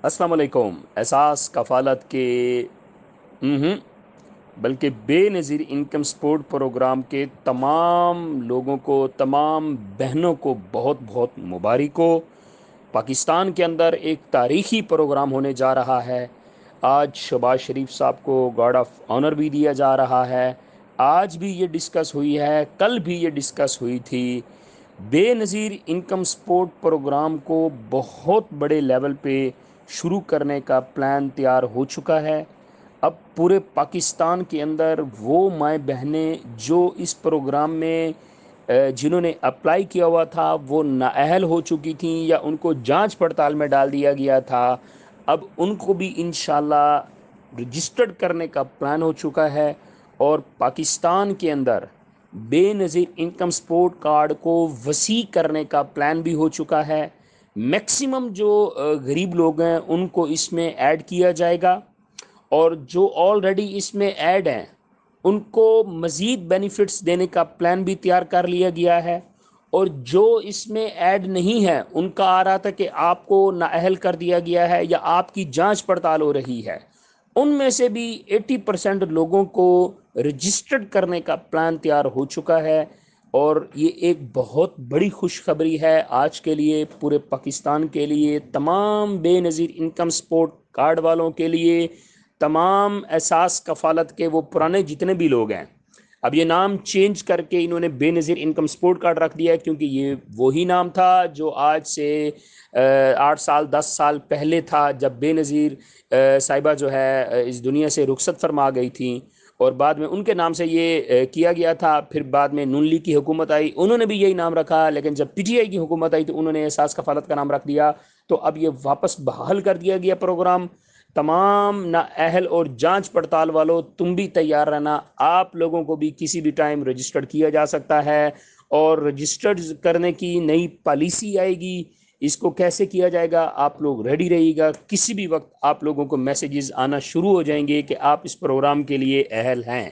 السلام علیکم۔ احساس کفالت کے بلکہ بے نظیر انکم سپورٹ پروگرام کے تمام لوگوں کو، تمام بہنوں کو بہت بہت مبارک ہو۔ پاکستان کے اندر ایک تاریخی پروگرام ہونے جا رہا ہے۔ آج شہباز شریف صاحب کو گارڈ آف آنر بھی دیا جا رہا ہے۔ آج بھی یہ ڈسکس ہوئی ہے، کل بھی یہ ڈسکس ہوئی تھی۔ بے نظیر انکم سپورٹ پروگرام کو بہت بڑے لیول پہ شروع کرنے کا پلان تیار ہو چکا ہے۔ اب پورے پاکستان کے اندر وہ مائیں بہنیں جو اس پروگرام میں جنہوں نے اپلائی کیا ہوا تھا وہ نااہل ہو چکی تھیں یا ان کو جانچ پڑتال میں ڈال دیا گیا تھا، اب ان کو بھی انشاءاللہ رجسٹرڈ کرنے کا پلان ہو چکا ہے۔ اور پاکستان کے اندر بے نظیر انکم سپورٹ کارڈ کو وسیع کرنے کا پلان بھی ہو چکا ہے۔ میکسیمم جو غریب لوگ ہیں ان کو اس میں ایڈ کیا جائے گا، اور جو آلریڈی اس میں ایڈ ہیں ان کو مزید بینیفٹس دینے کا پلان بھی تیار کر لیا گیا ہے۔ اور جو اس میں ایڈ نہیں ہے ان کا آ رہا تھا کہ آپ کو نااہل کر دیا گیا ہے یا آپ کی جانچ پڑتال ہو رہی ہے، ان میں سے بھی 80% لوگوں کو رجسٹرڈ کرنے کا پلان تیار ہو چکا ہے۔ اور یہ ایک بہت بڑی خوشخبری ہے آج کے لیے، پورے پاکستان کے لیے، تمام بے نظیر انکم سپورٹ کارڈ والوں کے لیے، تمام احساس کفالت کے وہ پرانے جتنے بھی لوگ ہیں۔ اب یہ نام چینج کر کے انہوں نے بے نظیر انکم سپورٹ کارڈ رکھ دیا ہے، کیونکہ یہ وہی نام تھا جو آج سے 8 سال 10 سال پہلے تھا، جب بے نظیر صاحبہ جو ہے اس دنیا سے رخصت فرما گئی تھیں، اور بعد میں ان کے نام سے یہ کیا گیا تھا۔ پھر بعد میں نون لیگ کی حکومت آئی، انہوں نے بھی یہی نام رکھا، لیکن جب پی ٹی آئی کی حکومت آئی تو انہوں نے احساس کفالت کا نام رکھ دیا۔ تو اب یہ واپس بحال کر دیا گیا پروگرام۔ تمام نااہل اور جانچ پڑتال والوں، تم بھی تیار رہنا، آپ لوگوں کو بھی کسی بھی ٹائم رجسٹرڈ کیا جا سکتا ہے۔ اور رجسٹرڈ کرنے کی نئی پالیسی آئے گی، اس کو کیسے کیا جائے گا آپ لوگ ریڈی رہیے گا، کسی بھی وقت آپ لوگوں کو میسیجز آنا شروع ہو جائیں گے کہ آپ اس پروگرام کے لیے اہل ہیں۔